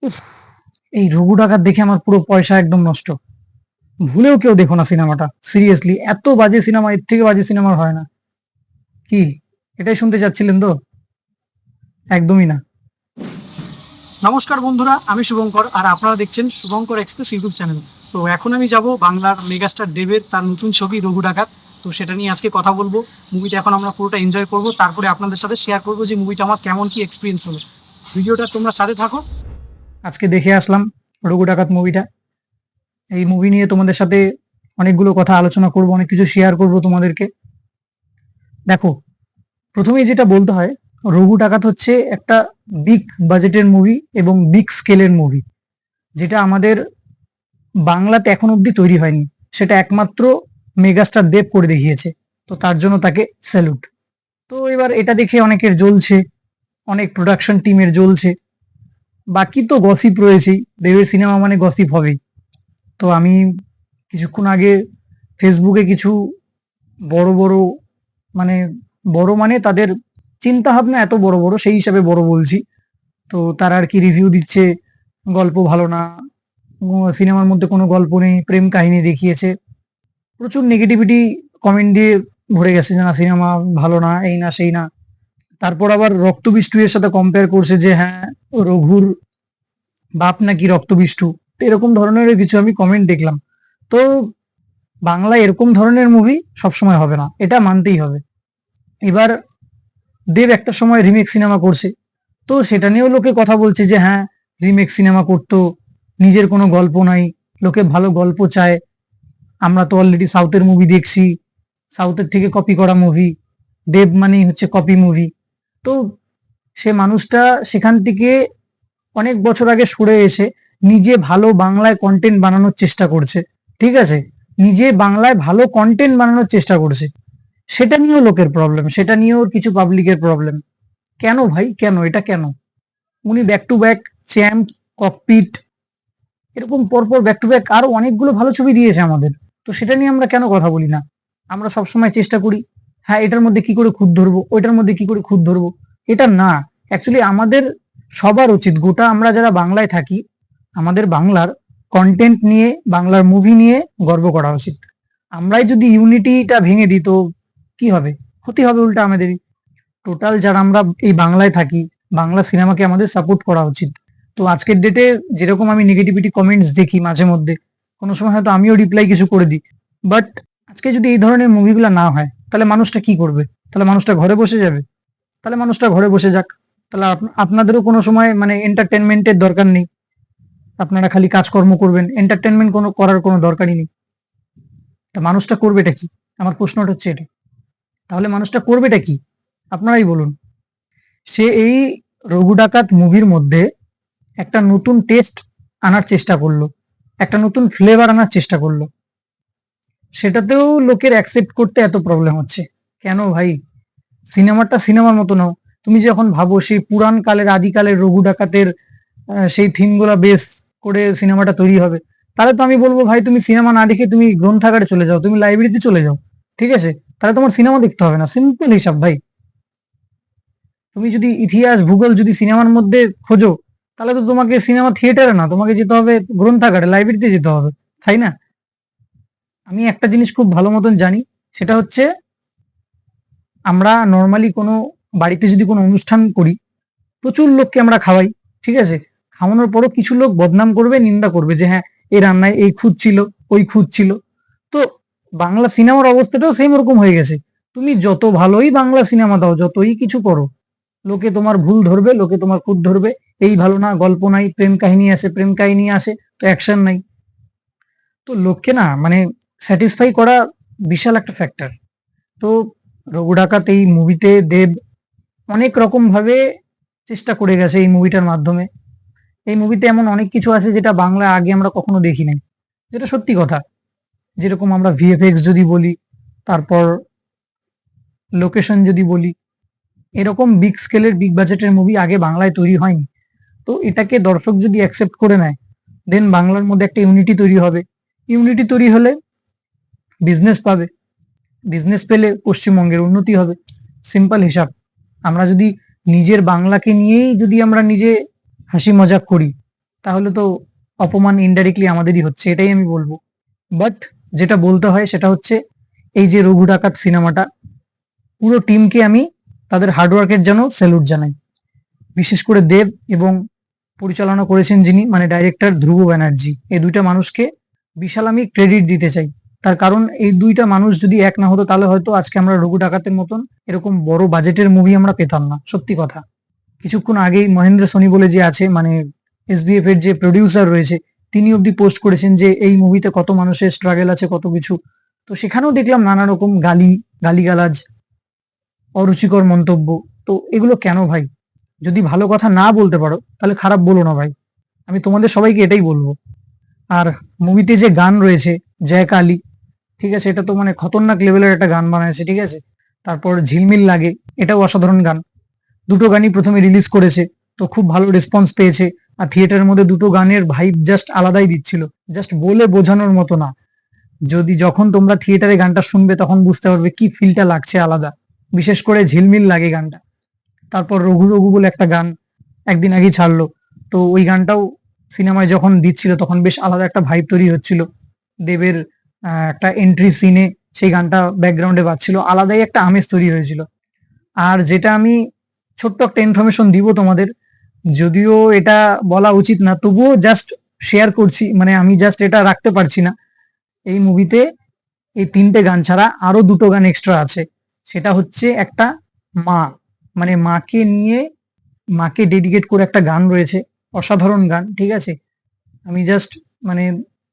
উফ! এই 'রঘু ডাকাত' দেখে আমার পুরো পয়সা একদম নষ্ট। ভুলেও কেউ দেখো না সিনেমাটা। সিরিয়াসলি এত বাজে সিনেমা, এর থেকে বাজে সিনেমা আর হয় না। কি? এটাই শুনতে চাচ্ছিলেন তো? একদমই না। নমস্কার বন্ধুরা, আমি শুভঙ্কর আর আপনারা দেখছেন শুভঙ্কর এক্সপ্রেস ইউটিউব চ্যানেল। তো এখন আমি যাব বাংলার মেগাস্টার দেবের তার নতুন ছবি 'রঘু ডাকাত'। তো সেটা নিয়ে আজকে কথা বলবো। মুভিটা এখন আমরা পুরোটা এনজয় করব, তারপরে আপনাদের সাথে শেয়ার করব যে মুভিটা আমার কেমন কি এক্সপিরিয়েন্স হলো। ভিডিওটা তোমরা সাথে থাকো। আজকে দেখে আসলাম 'রঘু ডাকাত' মুভিটা। এই মুভি নিয়ে তোমাদের সাথে অনেকগুলো কথা আলোচনা করব, অনেক কিছু শেয়ার করব তোমাদেরকে। দেখো, ১ম এই যেটা বলতে হয়, 'রঘু ডাকাত' হচ্ছে একটা বিগ বাজেটের মুভি এবং বিগ স্কেলের মুভি। যেটা আমাদের বাংলাতে এখনো অব্দি তৈরি হয়নি। সেটা একমাত্র মেগাস্টার দেব করে দেখিয়েছে। তো তার জন্য তাকে স্যালুট। তো এবার এটা দেখে অনেকের জ্বলছে, অনেক প্রোডাকশন টিমের জ্বলছে। বাকি তো গসিপ রয়েছেই। দেবের সিনেমা মানে গসিপ হবেই। তো আমি কিছুক্ষণ আগে ফেসবুকে কিছু বড়, বড় মানে বড় মানে তাদের চিন্তাভাবনা এত বড়, বড় সেই হিসাবে বড় বলছি। তো তারা আরকি রিভিউ দিচ্ছে, গল্প ভালো না, সিনেমার মধ্যে কোনো গল্প নেই, প্রেম কাহিনী দেখিয়েছে। প্রচুর নেগেটিভিটি কমেন্ট দিয়ে ভরে গেছে যে, "না সিনেমা ভালো না, এই না সেই না।" তারপর আবার 'রক্তবীজ 2' এর সাথে কম্পেয়ার করছে যে, হ্যাঁ, রঘুর বাপ নাকি রক্তবীজ 2। তো এরকম ধরনেরও কিছু আমি কমেন্ট দেখলাম। তো বাংলায় এরকম ধরনের মুভি সবসময় হবে না। এটা মানতেই হবে। এবার দেব একটা সময় রিমেক সিনেমা করছে। তো সেটা নিয়েও লোকে কথা বলছে যে, হ্যাঁ, রিমেক সিনেমা করতো, নিজের কোনো গল্প নাই, লোকে ভালো গল্প চায়। আমরা তো অলরেডি সাউথের মুভি দেখছি, সাউথের থেকে কপি করা মুভি। দেব মানেই হচ্ছে কপি মুভি। তো সে মানুষটা সেখান থেকে অনেক বছর আগে সরে এসে নিজে ভালো বাংলায় কন্টেন্ট বানানোর চেষ্টা করছে। ঠিক আছে? নিজে বাংলায় ভালো কন্টেন্ট বানানোর চেষ্টা করছে। সেটা নিয়েও লোকের প্রবলেম। সেটা নিয়েও ওর কিছু পাবলিকের প্রবলেম। কেন ভাই? কেন? এটা কেন? উনি back to back 'champ', 'cockpit' এরকম পরপর ব্যাক টু ব্যাক আরো অনেকগুলো ভালো ছবি দিয়েছে আমাদের। তো সেটা নিয়ে আমরা কেন কথা বলি না? আমরা সবসময় চেষ্টা করি, হ্যাঁ, এটার মধ্যে কি করে খুঁত ধরবো, ওইটার মধ্যে কি করে খুঁত ধরবো। এটা না। অ্যাকচুয়ালি আমাদের সবার উচিত, গোটা আমরা যারা বাংলায় থাকি, আমাদের বাংলার কনটেন্ট নিয়ে, বাংলার মুভি নিয়ে গর্ব করা উচিত। আমরাই যদি ইউনিটিটা ভেঙে দিই তো কি হবে? ক্ষতি হবে উল্টা আমাদেরই। টোটাল যারা আমরা এই বাংলায় থাকি, বাংলা সিনেমাকে আমাদের সাপোর্ট করা উচিত। তো আজকের ডেটে যেরকম আমি নেগেটিভিটি কমেন্টস দেখি মাঝে মধ্যে, কোনো সময় হয়তো আমিও রিপ্লাই কিছু করে দিই। বাট আজকে যদি এই ধরনের মুভিগুলা না হয়, তাহলে মানুষটা কি করবে? তাহলে মানুষটা ঘরে বসে যাবে? তাহলে মানুষটা ঘরে বসে যাক। তাহলে আপনাদেরও কোনো সময় মানে এন্টারটেনমেন্ট এর দরকার নেই। আপনারা খালি কাজকর্ম করবেন। এন্টারটেনমেন্ট করার কোনো দরকারই নেই। তা মানুষটা করবেটা কি? আমার প্রশ্নটা হচ্ছে এটা। তাহলে মানুষটা করবেটা কি? আপনারাই বলুন। সে এই 'রঘু ডাকাত' মুভির মধ্যে একটা নতুন টেস্ট আনার চেষ্টা করলো। একটা নতুন ফ্লেভার আনার চেষ্টা করলো। সেটাতেও লোকের অ্যাকসেপ্ট করতে এত প্রবলেম হচ্ছে। কেন ভাই? সিনেমাটা সিনেমার মতো নাও। তুমি যখন ভাবো সেই পুরান কালের আদিকালের 'রঘু ডাকাতের' সেই থিম গুলা বেস করে সিনেমাটা তৈরি হবে। তাহলে তো আমি বলবো ভাই তুমি সিনেমা না দেখে তুমি গ্রন্থাগারে চলে যাও, তুমি লাইব্রেরিতে চলে যাও। ঠিক আছে? তাহলে তোমার সিনেমা দেখতে হবে না। সিম্পল হিসাব ভাই। তুমি যদি ইতিহাস, ভূগোল যদি সিনেমার মধ্যে খোঁজো, তাহলে তো তোমাকে সিনেমা থিয়েটারে না, তোমাকে যেতে হবে গ্রন্থাগারে, লাইব্রেরিতে যেতে হবে। তাই না? আমি একটা জিনিস খুব ভালো মতন জানি, সেটা হচ্ছে আমরা নরমালি কোনো বাড়িতে যদি কোনো অনুষ্ঠান করি, প্রচুর লোককে আমরা খাওয়াই। ঠিক আছে? খাওয়ানোর পরও কিছু লোক বদনাম করবে, নিন্দা করবে যে হ্যাঁ, এই রান্নায় এই খুঁত ছিল, ওই খুঁত ছিল। তো বাংলা সিনেমার অবস্থাটাও সেম ওরকম হয়ে গেছে। তুমি যত ভালোই বাংলা সিনেমা দাও, যতই কিছু করো, লোকে তোমার ভুল ধরবে, লোকে তোমার খুঁত ধরবে। এই ভালো না, গল্প নাই, প্রেম কাহিনী আসে, প্রেম কাহিনী আসে তো অ্যাকশন নাই। তো লোককে না মানে স্যাটিসফাই করা বিশাল একটা ফ্যাক্টর। তো 'রঘু ডাকাত' এই মুভিতে দেব অনেক রকম ভাবে চেষ্টা করে গেছে এই মুভিটার মাধ্যমে। এই মুভিতে এমন অনেক কিছু আছে যেটা বাংলায় আগে আমরা কখনো দেখি নাই। যেটা সত্যি কথা। যেরকম আমরা ভিএফএক্স যদি বলি, তারপর লোকেশন যদি বলি, এরকম বিগ স্কেলের বিগ বাজেটের মুভি আগে বাংলায় তৈরি হয়নি। তো এটাকে দর্শক যদি অ্যাকসেপ্ট করে নেয়, দেন বাংলার মধ্যে একটা ইউনিটি তৈরি হবে। ইউনিটি তৈরি হলে বিজনেস পাবে। বিজনেস পেলে পশ্চিমবঙ্গের উন্নতি হবে। সিম্পল হিসাব। আমরা যদি নিজের বাংলাকে নিয়েই যদি আমরা নিজে হাসি মজাক করি, তাহলে তো অপমান ইনডাইরেক্টলি আমাদেরই হচ্ছে, এটাই আমি বলবো। বাট যেটা বলতে হয় সেটা হচ্ছে, এই যে রঘু ডাকাত সিনেমাটা, পুরো টিমকে আমি তাদের হার্ডওয়ার্কের জন্য স্যালুট জানাই। বিশেষ করে দেব এবং পরিচালনা করেছেন যিনি, মানে ডাইরেক্টর ধ্রুব ব্যানার্জি, এই দুইটা মানুষকে বিশাল আমি ক্রেডিট দিতে চাই। তার কারণ এই দুইটা মানুষ যদি এক না হতো তাহলে হয়তো আজকে আমরা রঘু ডাকাতের মতন এরকম বড় বাজেটের মুভি আমরা পেতাম না, সত্যি কথা। কিছুক্ষণ আগেই মহেন্দ্র সোনি বলে যে আছে, মানে এসবিএফ এর যে প্রডিউসার রয়েছে, তিনি অব্দি পোস্ট করেছেন যে এই মুভিতে কত মানুষের স্ট্রাগল আছে, কত কিছু। তো সেখানেও দেখলাম নানা রকম গালিগালাজ, অরুচিকর মন্তব্য। তো এগুলো কেন ভাই? যদি ভালো কথা না বলতে পারো তাহলে খারাপ বলো না ভাই, আমি তোমাদের সবাইকে এটাই বলবো। আর মুভিতে যে গান রয়েছে, জয়কা আলী, ঠিক আছে, এটা তো মানে খতরনাক লেভেলের একটা গান বানাইছে, ঠিক আছে। তারপর ঝিলমিল লাগে, এটাও অসাধারণ গান। দুটো গানই প্রথমে রিলিজ করেছে, তো খুব ভালো রেসপন্স পেয়েছে। আর থিয়েটারের মধ্যে দুটো গানের ভাইব জাস্ট আলাদাই দিচ্ছিল, জাস্ট বলে বোঝানোর মতো না। যখন তোমরা থিয়েটারে গানটা শুনবে তখন বুঝতে পারবে কি ফিলটা লাগছে আলাদা। বিশেষ করে ঝিলমিল লাগে গানটা। তারপর রঘু রঘু বলে একটা গান একদিন আগেই ছাড়লো, তো ওই গানটাও সিনেমায় যখন দিচ্ছিল তখন বেশ আলাদা একটা ভাইব তৈরি হচ্ছিল। দেবের একটা এন্ট্রি সিনে সেই গানটা ব্যাকগ্রাউন্ডে বাজছিল, আলাদাই একটা আমেজ তৈরি হয়েছিল। আর যেটা আমি ছোট্ট একটা ইনফরমেশন দিব তোমাদের, যদিও এটা বলা উচিত না, তবুও জাস্ট শেয়ার করছি, মানে আমি জাস্ট এটা রাখতে পারছি না। এই মুভিতে এই 3টে গান ছাড়া আরো 2টো গান এক্সট্রা আছে। সেটা হচ্ছে একটা মা, মানে মাকে ডেডিকেট করে একটা গান রয়েছে, অসাধারণ গান, ঠিক আছে। আমি জাস্ট মানে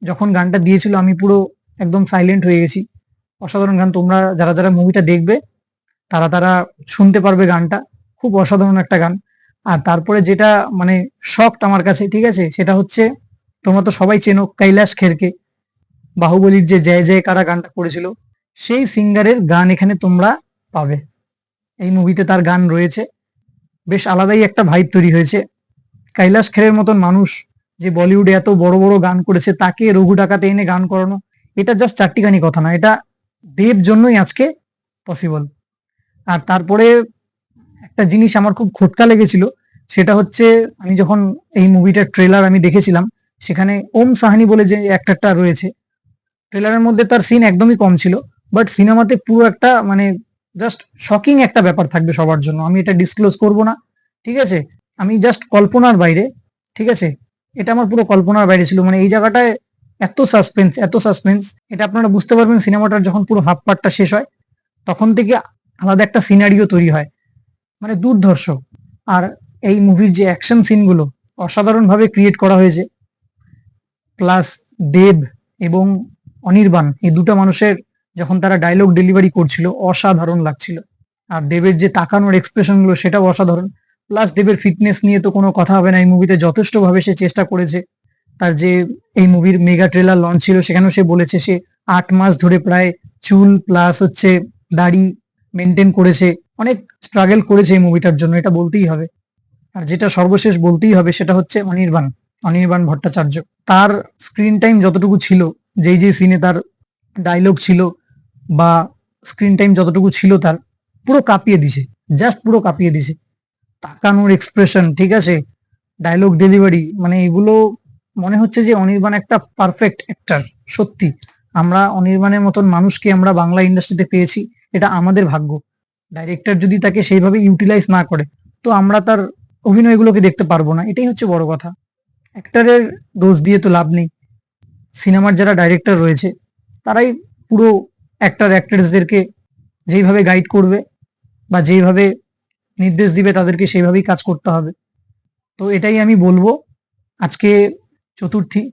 যখন গানটা দিয়েছিল আমি পুরো একদম সাইলেন্ট হয়ে গেছি। অসাধারণ গান, তোমরা যারা যারা মুভিটা দেখবে তারা তারা শুনতে পারবে গানটা, খুব অসাধারণ একটা গান। আর তারপরে যেটা মানে শকড আমার কাছে, ঠিক আছে, সেটা হচ্ছে, তোমরা তো সবাই চেনো কৈলাস খেরকে, বাহুবলীর যে জয় জয় কারা গানটা করেছিল, সেই সিঙ্গারের গান এখানে তোমরা পাবে। এই মুভিতে তার গান রয়েছে, বেশ আলাদাই একটা ভাইব তৈরি হয়েছে। কৈলাস খেরের মতন মানুষ, যে বলিউডে এত বড় বড় গান করেছে, তাকে রঘু ডাকাতে এনে গান করানো, এটা জাস্ট চারটিখানি কথা না, এটা দেব জন্যই আজকে পসিবল। আর তারপরে একটা জিনিস আমার খুব খটকা লেগেছিল, সেটা হচ্ছে আমি যখন এই মুভিটার ট্রেলার আমি দেখেছিলাম, সেখানে ওম সাহানি বলে যে অ্যাক্টরটা রয়েছে, ট্রেলারের মধ্যে তার সিন একদমই কম ছিল, বাট সিনেমাতে পুরো একটা মানে জাস্ট শকিং একটা ব্যাপার থাকবে সবার জন্য। আমি এটা ডিসক্লোজ করব না, ঠিক আছে, আমি জাস্ট কল্পনার বাইরে, ঠিক আছে, এটা আমার পুরো কল্পনার বাইরে ছিল। মানে এই জায়গাটায় এত সাসপেন্স, এটা আপনারা বুঝতে পারবেন সিনেমাটার যখন পুরো হাফ পার্টটা শেষ হয়, তখন থেকে আলাদা একটা সিনারিও তৈরি হয়, মানে দুর্ধর্ষ। আর এই মুভির যে অ্যাকশন সিনগুলো অসাধারণ ভাবে ক্রিয়েট করা হয়েছে, প্লাস দেব এবং অনির্বাণ, এই দুটো মানুষের যখন তারা ডায়লগ ডেলিভারি করছিল অসাধারণ লাগছিল। আর দেবের যে তাকানোর এক্সপ্রেশন গুলো সেটাও অসাধারণ। প্লাস দেবের ফিটনেস নিয়ে তো কোনো কথা হবে না, এই মুভিতে যথেষ্ট ভাবে সে চেষ্টা করেছে। তার যে এই মুভির মেগা ট্রেলার লঞ্চ ছিল সেখানেও সে বলেছে সে 8 মাস ধরে প্রায় চুল প্লাস হচ্ছে দাড়ি মেনটেন করেছে, অনেক স্ট্রাগল করেছে এই মুভিটার জন্য, এটা বলতেই হবে। আর যেটা সর্বশেষ বলতেই হবে সেটা হচ্ছে অনির্বাণ ভট্টাচার্য। তার স্ক্রিন টাইম যতটুকু ছিল, যেই সিনে তার ডায়লগ ছিল বা স্ক্রিন টাইম যতটুকু ছিল, তার পুরো কাঁপিয়ে দিছে, জাস্ট পুরো কাঁপিয়ে দিছে। তাকানোর এক্সপ্রেশন, ঠিক আছে, ডায়লগ ডেলিভারি, মানে এগুলো মনে হচ্ছে যে অনির্বাণ একটা পারফেক্ট অ্যাক্টর। সত্যি আমরা অনির্বাণের মতন মানুষকে আমরা বাংলা ইন্ডাস্ট্রিতে পেয়েছি, এটা আমাদের ভাগ্য। ডাইরেক্টর যদি তাকে সেইভাবে ইউটিলাইজ না করে তো আমরা তার অভিনয়গুলোকে দেখতে পারবো না, এটাই হচ্ছে বড় কথা। অ্যাক্টরের দোষ দিয়ে তো লাভ নেই, সিনেমার যারা ডাইরেক্টর রয়েছে তারাই পুরো অ্যাক্ট্রেসদেরকে যেইভাবে গাইড করবে বা যেইভাবে নির্দেশ দিবে তাদেরকে সেইভাবেই কাজ করতে হবে। তো এটাই আমি বলবো। আজকে চতুর্থী,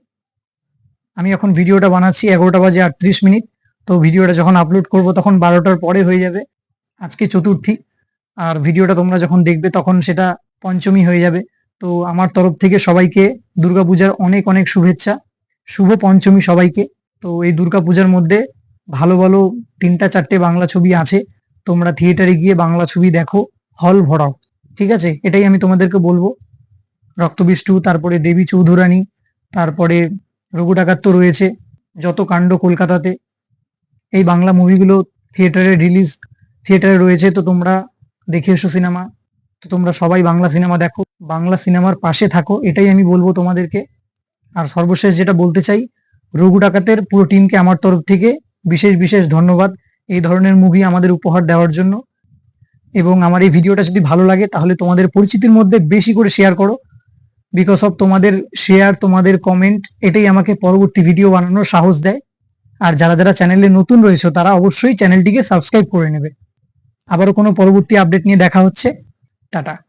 আমি এখন ভিডিওটা বানাচ্ছি 11:38। তো ভিডিওটা যখন আপলোড করব তখন 12টার পরে হয়ে যাবে। আজকে চতুর্থী, আর ভিডিওটা তোমরা যখন দেখবে তখন সেটা পঞ্চমী হয়ে যাবে। তো আমার তরফ থেকে সবাইকে দুর্গাপূজার অনেক অনেক শুভেচ্ছা, শুভ পঞ্চমী সবাইকে। তো এই দুর্গাপূজার মধ্যে ভালো ভালো 3-4টে বাংলা ছবি আছে, তোমরা থিয়েটারে গিয়ে বাংলা ছবি দেখো, হল ভরাও, ঠিক আছে, এটাই আমি তোমাদেরকে বলবো। রক্তবীজ 2, তারপরে দেবী চৌধুরানী, তারপরে রঘু ডাকাত তো রয়েছে, যত কাণ্ড কলকাতাতে, এই বাংলা মুভিগুলো থিয়েটারে রয়েছে, তো তোমরা দেখে এসো সিনেমা। তো তোমরা সবাই বাংলা সিনেমা দেখো, বাংলা সিনেমার পাশে থাকো, এটাই আমি বলবো তোমাদেরকে। আর সর্বশেষ যেটা বলতে চাই, রঘু ডাকাতের পুরো টিমকে আমার তরফ থেকে বিশেষ বিশেষ ধন্যবাদ এই ধরনের মুভি আমাদের উপহার দেওয়ার জন্য। এবং আমার এই ভিডিওটা যদি ভালো লাগে তাহলে তোমাদের পরিচিতির মধ্যে বেশি করে শেয়ার করো। বিকজ অফ তোমাদের শেয়ার, তোমাদের কমেন্ট, এটাই আমাকে পরবর্তী ভিডিও বানানোর সাহস দেয়। আর যারা যারা চ্যানেলে নতুন রয়েছে তারা অবশ্যই চ্যানেলটিকে সাবস্ক্রাইব করে নেবে। আবারও কোনো পরবর্তী আপডেট নিয়ে দেখা হচ্ছে। টাটা।